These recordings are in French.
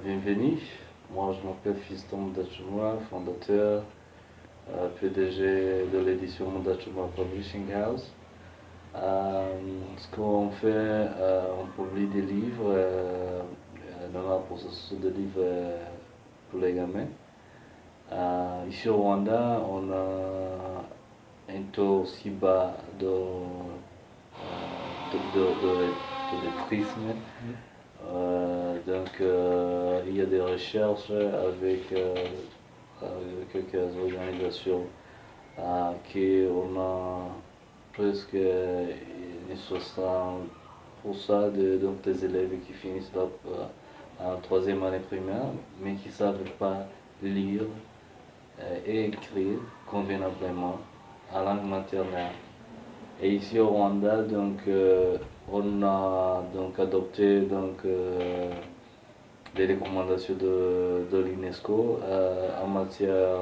Bienvenue, moi je m'appelle Fiston Mudachumwa, fondateur, PDG de l'édition Mudachumwa Publishing House. Ce qu'on fait, on publie des livres dans le processus de livres pour les gamins. Ici au Rwanda, on a un taux aussi bas de lettrisme. Il y a des recherches avec quelques organisations qu'on a presque 60% des élèves qui finissent en troisième année primaire, mais qui ne savent pas lire et écrire convenablement en langue maternelle. Et ici au Rwanda, on a adopté les recommandations de l'UNESCO en matière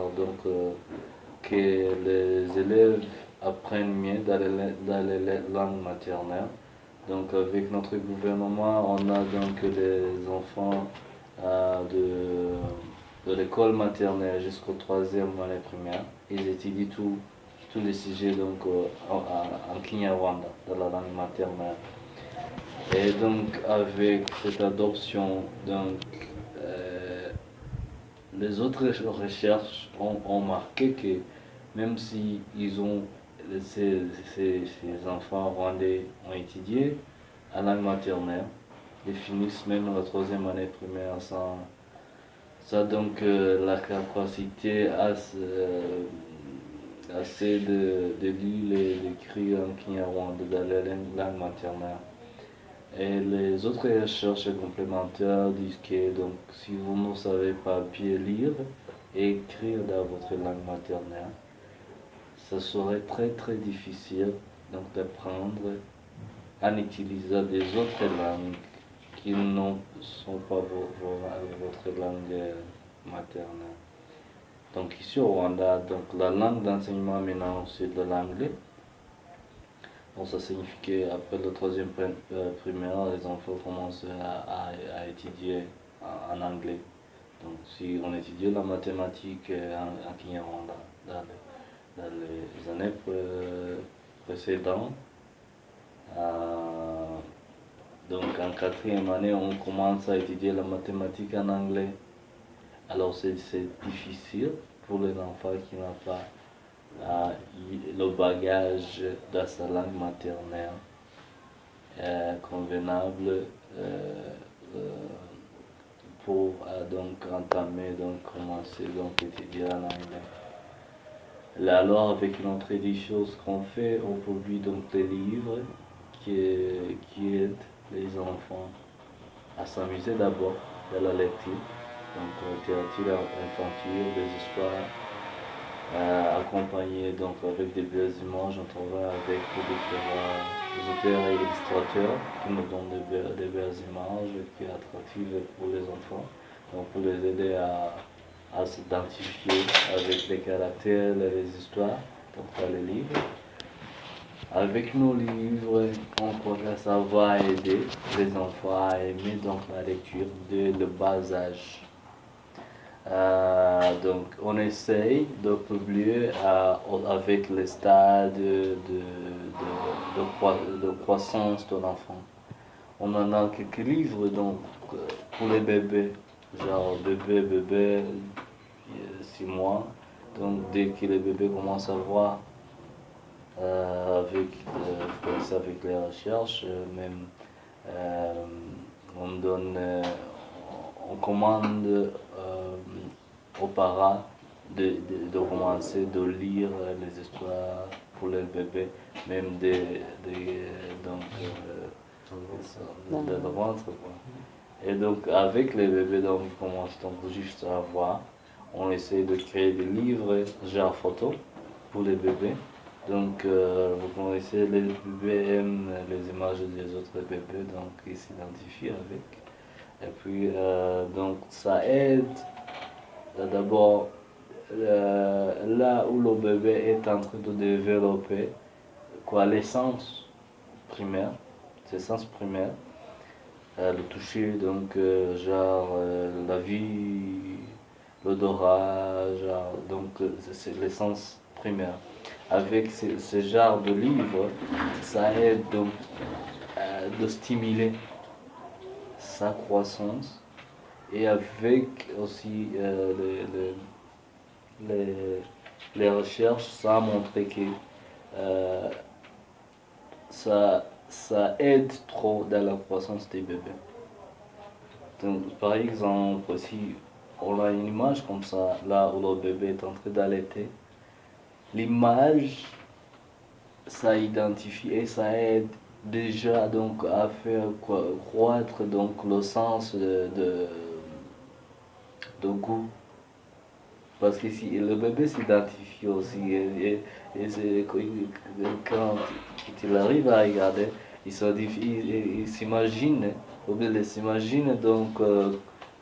que les élèves apprennent mieux dans les langues maternelles. Donc avec notre gouvernement, on a des enfants de l'école maternelle jusqu'au troisième année primaire. Ils étudient tous les sujets en Kinyarwanda, dans la langue maternelle. Et donc avec cette adoption, les autres recherches ont marqué que même si ces enfants rwandais ont étudié en langue maternelle, ils finissent même la troisième année primaire sans la capacité assez de lire et d'écrire en Kinyarwanda dans la langue maternelle. Et les autres recherches complémentaires disent que si vous ne savez pas bien lire et écrire dans votre langue maternelle, ça serait très très difficile d'apprendre en utilisant des autres langues qui ne sont pas votre langue maternelle. Donc ici au Rwanda, la langue d'enseignement maintenant c'est de l'anglais. Donc ça signifie qu'après le troisième primaire, les enfants commencent à étudier en anglais. Donc si on étudie la mathématique en Kinyarwanda dans les années précédentes, en quatrième année, on commence à étudier la mathématique en anglais. Alors c'est difficile pour les enfants qui n'ont pas le bagage dans sa langue maternelle convenable pour commencer à étudier en anglais. Alors avec une autre des choses qu'on fait, on publie des livres qui aident les enfants à s'amuser d'abord de la lecture, littérature infantile, des histoires accompagnées avec des belles images. On travaille avec différents auteurs et illustrateurs qui nous donnent des belles images qui sont attractives pour les enfants, pour les aider à s'identifier avec les caractères et les histoires dans les livres. Avec nos livres, on pourrait savoir aider les enfants à aimer la lecture dès le bas âge. On essaye de publier avec les stades de croissance de l'enfant. On en a quelques livres pour les bébés, genre bébé, 6 mois. Donc dès que les bébés commencent à voir avec les recherches, on commande aux parents de commencer de lire les histoires pour les bébés, même de ventre. Et donc avec les bébés, ils commencent juste à voir. On essaie de créer des livres, genre photo, pour les bébés. Vous connaissez, les bébés aiment les images des autres bébés, ils s'identifient avec. Et puis, ça aide d'abord là où le bébé est en train de développer l'essence primaire, le toucher, donc la vue, l'odorat, donc c'est l'essence primaire. Avec ce genre de livres, ça aide donc de stimuler sa croissance et avec aussi les, les recherches, ça a montré que euh, ça aide trop dans la croissance des bébés. Donc, par exemple, si on a une image comme ça, là où le bébé est en train d'allaiter, l'image, ça identifie et ça aide déjà donc à faire croître donc le sens de goût. Parce que si le bébé s'identifie aussi, quand il arrive à regarder, il s'imagine, ou bien il s'imagine donc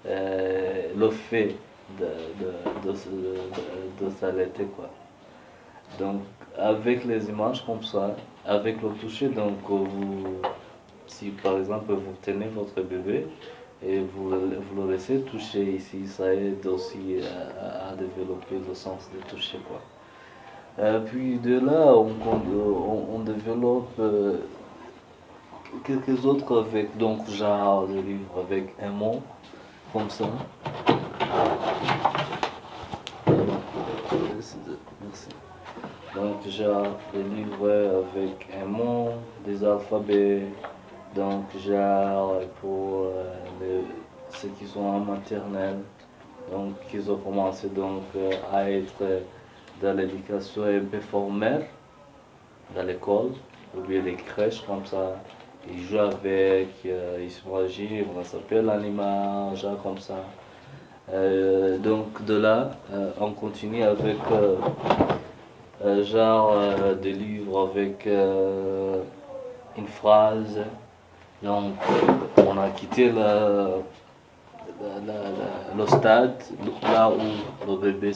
le fait de s'allaiter, quoi. Donc, avec les images comme ça, avec le toucher, donc si par exemple vous tenez votre bébé et vous le laissez toucher ici, ça aide aussi à développer le sens de toucher, quoi. Puis de là, on développe quelques autres avec donc genre de livres avec un mot comme ça. Merci. Donc genre des livres avec un mot, des alphabets, donc genre pour ceux qui sont en maternelle, donc ils ont commencé donc à être dans l'éducation un peu formelle, dans l'école, ou bien les crèches comme ça. Ils jouent avec, ils s'imaginent, on s'appelle l'animal, genre comme ça. Donc de là, on continue avec des livres avec une phrase. Donc on a quitté le stade, là où le bébé,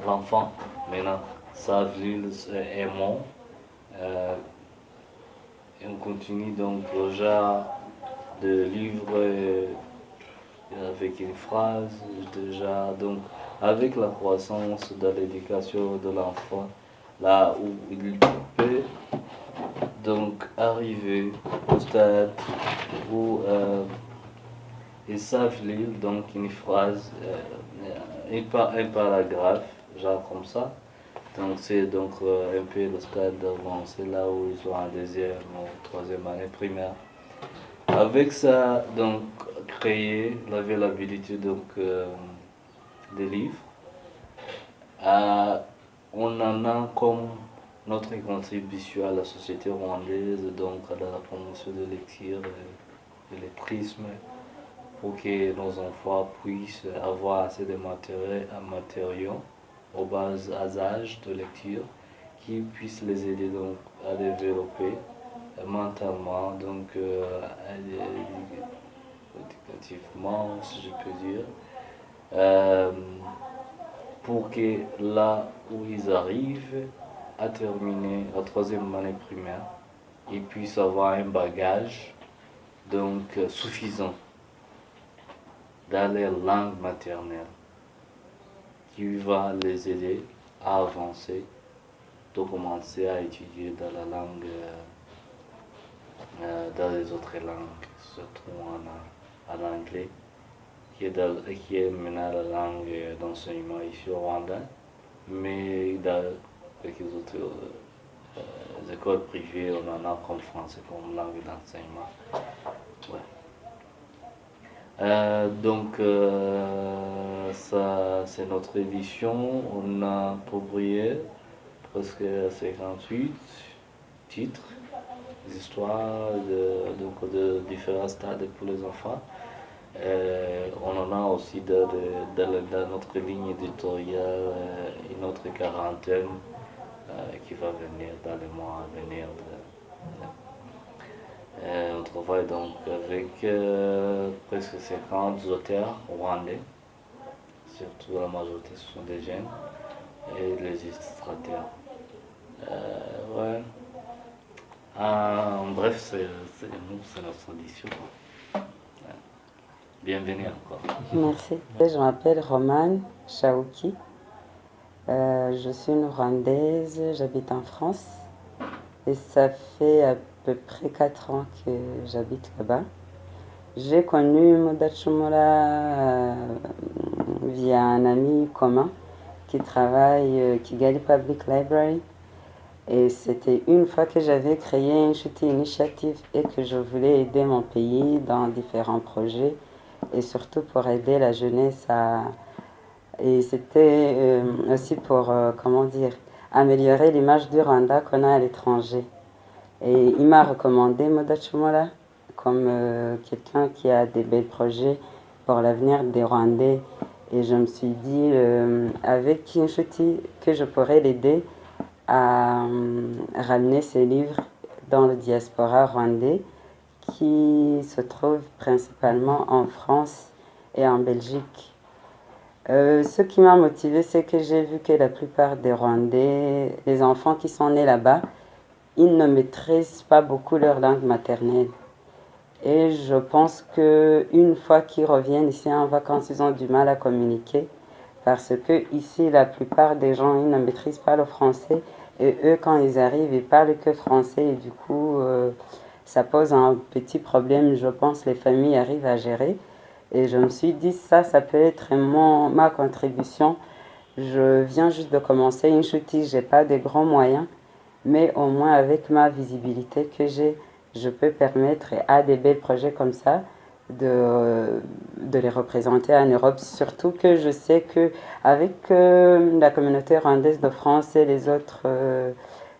l'enfant, maintenant, savent lire et aimant. Et on continue donc le genre de livre avec une phrase, déjà, donc avec la croissance de l'éducation de l'enfant, là où il peut donc arriver au stade où ils savent lire donc une phrase, un paragraphe, genre comme ça. Donc c'est donc un peu le stade avancé là où ils sont en deuxième ou troisième année primaire. Avec ça, donc créer l'availabilité donc des livres. Euh, on en a comme notre contribution à la société rwandaise, donc à la promotion de lecture, de lettrisme, pour que nos enfants puissent avoir assez de matériaux au bas âge de lecture qui puissent les aider donc à développer mentalement, donc éducativement, si je peux dire, euh, pour que là où ils arrivent à terminer la troisième année primaire, ils puissent avoir un bagage donc suffisant dans leur langue maternelle qui va les aider à avancer, de commencer à étudier dans la langue, dans les autres langues, surtout en anglais, qui est maintenant la langue d'enseignement ici au Rwanda, mais dans quelques autres écoles privées, on en a comme français comme langue d'enseignement. Ouais. Ça, c'est notre édition. On a publié presque 58 titres, des histoires de différents stades pour les enfants. On en a aussi dans notre ligne éditoriale une autre quarantaine qui va venir dans les mois à venir. On travaille donc avec presque 50 auteurs rwandais, surtout la majorité ce sont des jeunes, et les illustrateurs. Ouais. En bref, c'est notre tradition. Bienvenue encore. Merci. Je m'appelle Romane Chaouki. Je suis une Rwandaise, j'habite en France et ça fait à peu près 4 ans que j'habite là-bas. J'ai connu Mudachumura via un ami commun qui travaille Kigali Public Library. Et c'était une fois que j'avais créé une Chuti Initiative et que je voulais aider mon pays dans différents projets et surtout pour aider la jeunesse à... Et c'était aussi pour, comment dire, améliorer l'image du Rwanda qu'on a à l'étranger. Et il m'a recommandé Modachumola comme quelqu'un qui a des bels projets pour l'avenir des Rwandais. Et je me suis dit, avec Kinshuti, que je pourrais l'aider à ramener ses livres dans le diaspora rwandais qui se trouve principalement en France et en Belgique. Ce qui m'a motivé, c'est que j'ai vu que la plupart des Rwandais, les enfants qui sont nés là-bas, ils ne maîtrisent pas beaucoup leur langue maternelle. Et je pense qu'une fois qu'ils reviennent ici en vacances, ils ont du mal à communiquer parce que ici, la plupart des gens, ils ne maîtrisent pas le français et eux, quand ils arrivent, ils parlent que français et du coup, ça pose un petit problème, je pense, les familles arrivent à gérer. Et je me suis dit, ça peut être ma contribution. Je viens juste de commencer une choutique, j'ai pas de grands moyens, mais au moins avec ma visibilité que j'ai, je peux permettre à des bels projets comme ça de les représenter en Europe. Surtout que je sais que avec la communauté rwandaise de France et les autres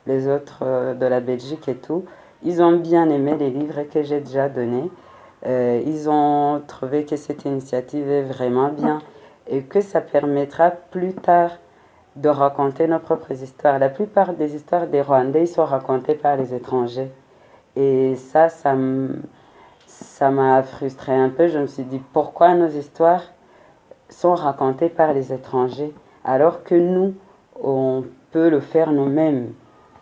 de la Belgique et tout, ils ont bien aimé les livres que j'ai déjà donnés. Ils ont trouvé que cette initiative est vraiment bien et que ça permettra plus tard de raconter nos propres histoires. La plupart des histoires des Rwandais sont racontées par les étrangers. Et ça m'a frustré un peu. Je me suis dit pourquoi nos histoires sont racontées par les étrangers alors que nous, on peut le faire nous-mêmes.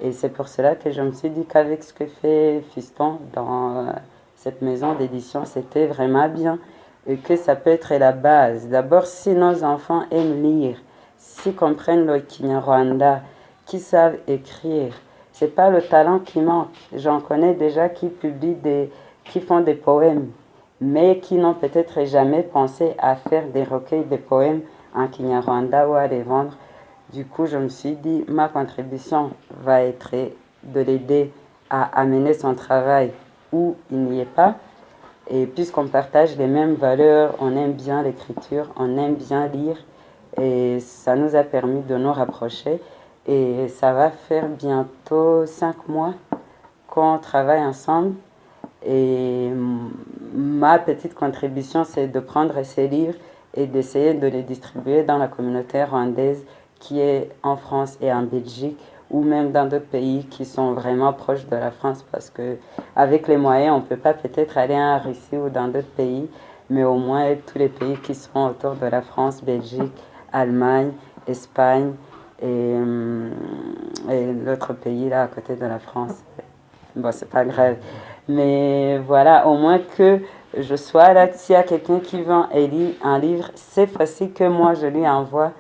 Et c'est pour cela que je me suis dit qu'avec ce que fait Fiston dans cette maison d'édition, c'était vraiment bien et que ça peut être la base. D'abord, si nos enfants aiment lire, s'ils comprennent le Kinyarwanda, qui savent écrire, c'est pas le talent qui manque. J'en connais déjà qui font des poèmes, mais qui n'ont peut-être jamais pensé à faire des recueils de poèmes en Kinyarwanda ou à les vendre. Du coup, je me suis dit, ma contribution va être de l'aider à amener son travail où il n'y est pas. Et puisqu'on partage les mêmes valeurs, on aime bien l'écriture, on aime bien lire, et ça nous a permis de nous rapprocher. Et ça va faire bientôt 5 mois qu'on travaille ensemble. Et ma petite contribution, c'est de prendre ces livres et d'essayer de les distribuer dans la communauté rwandaise qui est en France et en Belgique ou même dans d'autres pays qui sont vraiment proches de la France parce que avec les moyens, on ne peut pas peut-être aller en Russie ou dans d'autres pays, mais au moins tous les pays qui sont autour de la France, Belgique, Allemagne, Espagne et l'autre pays là à côté de la France. Bon, c'est pas grave. Mais voilà, au moins que je sois là, s'il y a quelqu'un qui vend et lit un livre, c'est facile que moi je lui envoie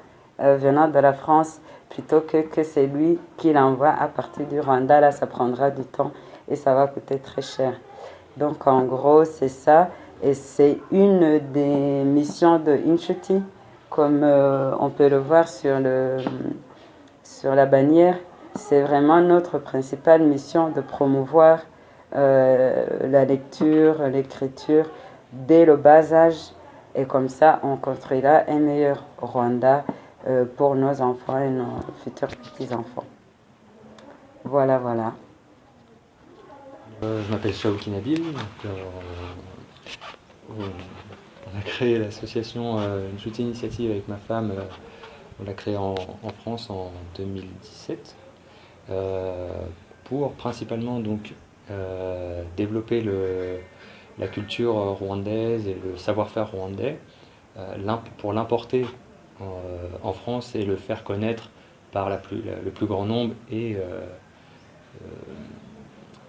venant de la France plutôt que c'est lui qui l'envoie à partir du Rwanda. Là, ça prendra du temps et ça va coûter très cher. Donc en gros, c'est ça. Et c'est une des missions de Inchuti, comme on peut le voir sur la bannière. C'est vraiment notre principale mission de promouvoir la lecture, l'écriture dès le bas âge. Et comme ça, on construira un meilleur Rwanda pour nos enfants et nos futurs petits-enfants. Voilà, voilà. Je m'appelle Shaoki Nabil. On a créé l'association Une Chouette Initiative avec ma femme. On l'a créée en France en 2017 pour principalement donc développer la culture rwandaise et le savoir-faire rwandais pour l'importer en France et le faire connaître par le plus grand nombre et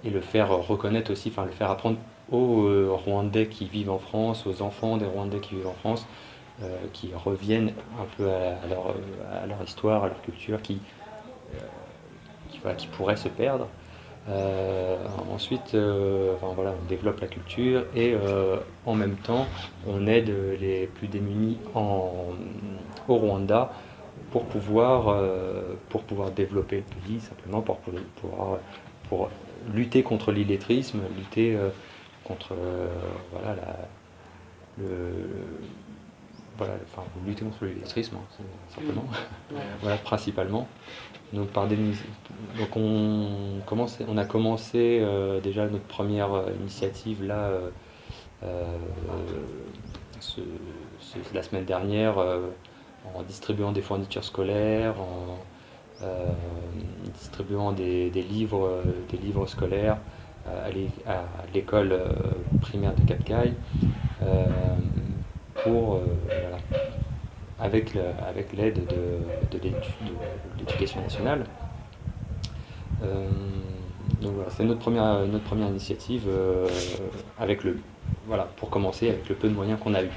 le faire reconnaître aussi, enfin le faire apprendre aux Rwandais qui vivent en France, aux enfants des Rwandais qui vivent en France, qui reviennent un peu à leur histoire, à leur culture, voilà, qui pourraient se perdre. Ensuite, enfin, voilà, on développe la culture et en même temps, on aide les plus démunis au Rwanda pour pouvoir développer le pays, simplement pour lutter contre l'illettrisme, lutter contre voilà, le, voilà, enfin, lutter contre l'illettrisme, hein, simplement, voilà, principalement. Donc, donc on a commencé déjà notre première initiative là la semaine dernière en distribuant des fournitures scolaires, en distribuant des livres scolaires à l'école primaire de Cap-Caille voilà, avec l'aide de l'éducation nationale. Donc voilà, c'est notre première initiative voilà, pour commencer avec le peu de moyens qu'on a eu.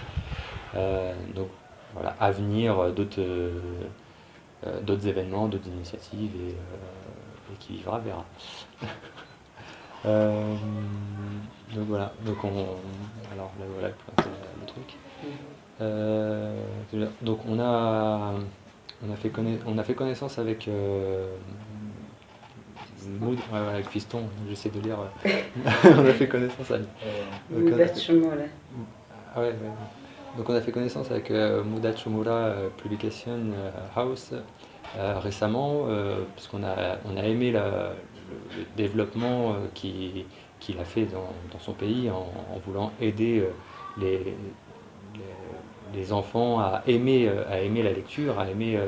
Donc voilà, à venir d'autres événements, d'autres initiatives et qui vivra verra. Donc voilà, alors là voilà le truc. Donc on a fait connaissance avec Mood, avec Fiston, j'essaie de lire. On a fait connaissance avec. Donc on a fait connaissance avec Muda Chumura Publication House récemment, parce qu'on a aimé le développement qu'il a fait dans son pays en voulant aider les enfants à aimer la lecture, à aimer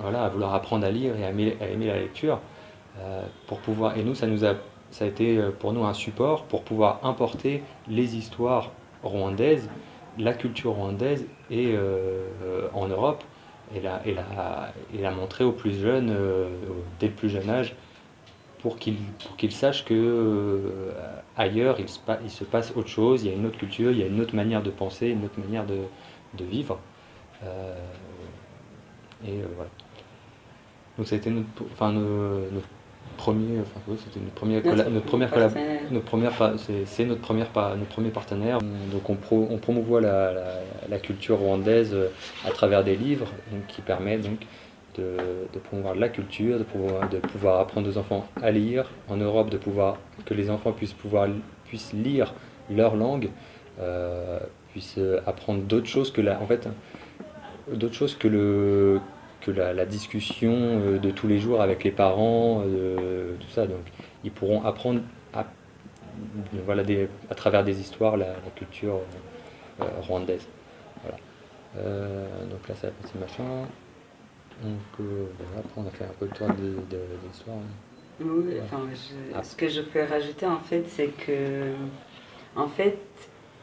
voilà, à vouloir apprendre à lire et à aimer la lecture, pour pouvoir, et nous ça a été pour nous un support pour pouvoir importer les histoires rwandaises, la culture rwandaise et en Europe, et la montrer aux plus jeunes dès le plus jeune âge, pour qu'ils sachent que ailleurs il se passe autre chose, il y a une autre culture, il y a une autre manière de penser, une autre manière de vivre. Voilà. Donc ça a été notre premier partenaire. Donc on promouvoit la culture rwandaise à travers des livres, donc, qui permet donc de promouvoir la culture, de pouvoir apprendre aux enfants à lire en Europe, que les enfants puissent lire leur langue, puissent apprendre d'autres choses que la discussion de tous les jours avec les parents, tout ça. Donc ils pourront apprendre voilà, à travers des histoires la culture rwandaise. Voilà. Donc là c'est la partie machin. Donc voilà, après on a fait un peu le tour de l'histoire. Oui, enfin, ce que je peux rajouter en fait, c'est que en fait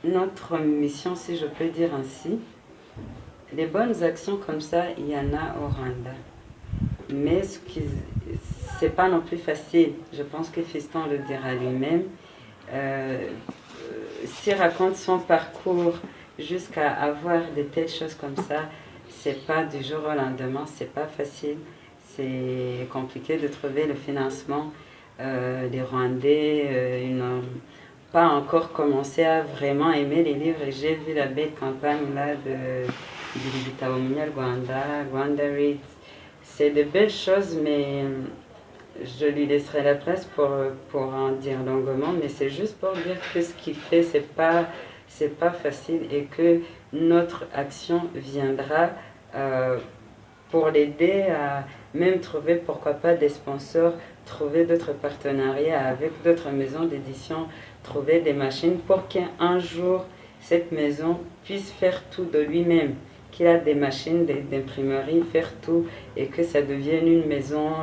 notre mission, si je peux dire ainsi, les bonnes actions comme ça, il y en a au Rwanda. Mais c'est pas non plus facile. Je pense que Fiston le dira lui-même. S'il raconte son parcours jusqu'à avoir de telles choses comme ça, c'est pas du jour au lendemain, c'est pas facile. C'est compliqué de trouver le financement. Les Rwandais, ils n'ont pas encore commencé à vraiment aimer les livres. Et j'ai vu la belle campagne là du Bitabo Rwanda Reads. C'est de belles choses, mais je lui laisserai la place pour en dire longuement. Mais c'est juste pour dire que ce qu'il fait, c'est pas facile, et que notre action viendra pour l'aider à même trouver, pourquoi pas, des sponsors, trouver d'autres partenariats avec d'autres maisons d'édition, trouver des machines pour qu'un jour cette maison puisse faire tout de lui-même, qu'il a des machines d'imprimerie, faire tout, et que ça devienne une maison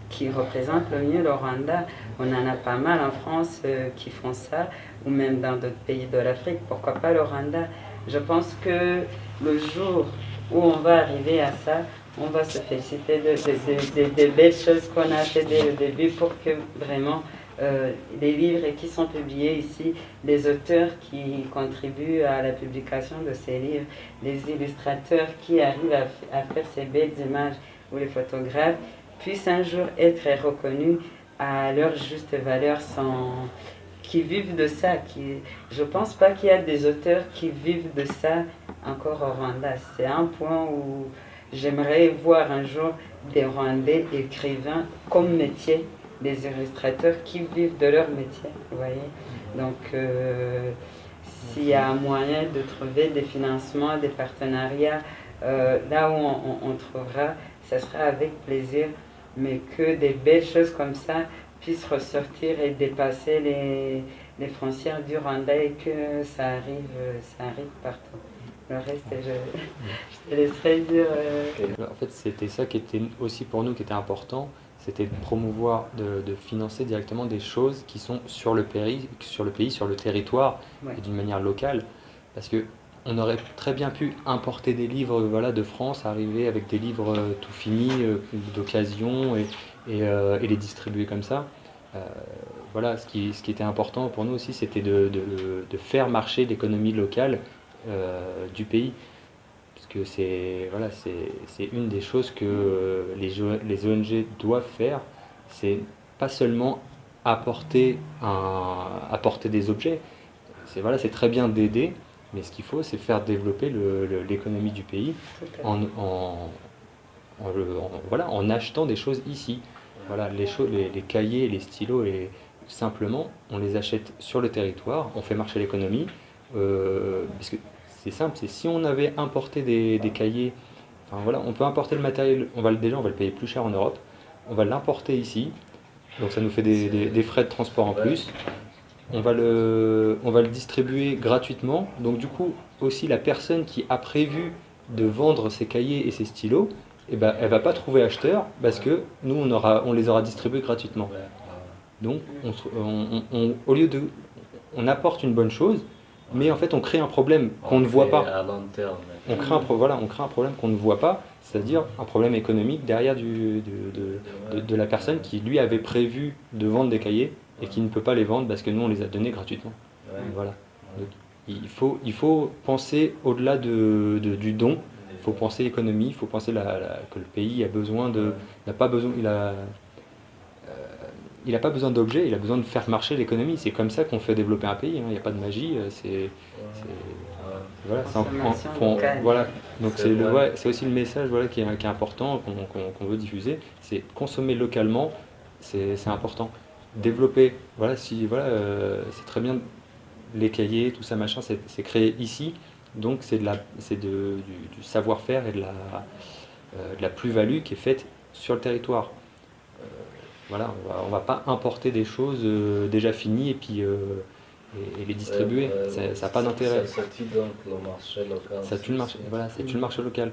qui représente le mieux le Rwanda. On en a pas mal en France qui font ça, ou même dans d'autres pays de l'Afrique, pourquoi pas le Rwanda. Je pense que le jour où on va arriver à ça, on va se féliciter de belles choses qu'on a fait dès le début, pour que vraiment les livres qui sont publiés ici, les auteurs qui contribuent à la publication de ces livres, les illustrateurs qui arrivent à faire ces belles images ou les photographes puissent un jour être reconnus à leur juste valeur qui vivent de ça. Je ne pense pas qu'il y a des auteurs qui vivent de ça encore au Rwanda. C'est un point où j'aimerais voir un jour des Rwandais écrivains comme métier, des illustrateurs qui vivent de leur métier, vous voyez. Donc, s'il y a un moyen de trouver des financements, des partenariats, là où on trouvera, ça sera avec plaisir, mais que des belles choses comme ça puissent ressortir et dépasser les frontières du Rwanda et que ça arrive partout. Le reste, je te laisserai dire. En fait, c'était ça qui était aussi pour nous qui était important, c'était de promouvoir, de financer directement des choses qui sont sur le pays, sur le territoire Ouais. et d'une manière locale. Parce que on aurait très bien pu importer des livres voilà, de France, arriver avec des livres tout finis, d'occasion, et les distribuer comme ça. Euh, voilà, ce qui était important pour nous aussi, c'était de faire marcher l'économie locale du pays. Parce que c'est voilà, c'est une des choses que les ONG doivent faire, c'est pas seulement apporter des objets. C'est voilà, c'est très bien d'aider, mais ce qu'il faut, c'est faire développer l'économie du pays voilà, en achetant des choses ici. Voilà, les cahiers, les stylos, simplement, on les achète sur le territoire, on fait marcher l'économie. Parce que c'est simple, c'est si on avait importé des cahiers, enfin voilà, on peut importer le matériel, on va le payer plus cher en Europe, on va l'importer ici, donc ça nous fait des frais de transport en plus. On va le distribuer gratuitement, donc du coup aussi la personne qui a prévu de vendre ses cahiers et ses stylos, eh ben, elle va pas trouver acheteur parce que nous on les aura distribués gratuitement. Donc au lieu on apporte une bonne chose, mais en fait on crée un problème qu'on ne voit pas. À long terme. On crée un problème qu'on ne voit pas, c'est-à-dire un problème économique derrière de la personne qui lui avait prévu de vendre des cahiers et qui ne peut pas les vendre parce que nous on les a donnés gratuitement. Ouais. Voilà. Donc, il faut penser au-delà du don, il faut penser économie, il faut penser que le pays a besoin n'a pas besoin, il a pas besoin d'objets, il a besoin de faire marcher l'économie. C'est comme ça qu'on fait développer un pays, hein. Il n'y a pas de magie, voilà, voilà. Donc c'est aussi le message voilà, qui est important, qu'on veut diffuser, c'est consommer localement, c'est important. Développer, voilà, c'est très bien les cahiers, tout ça machin, c'est créé ici, donc c'est du savoir-faire et de la plus-value qui est faite sur le territoire. Voilà, on va pas importer des choses déjà finies et puis et les distribuer. Ça n'a pas d'intérêt. Ça tue donc le marché local. Ça tue le marché, voilà, ça tue le marché local.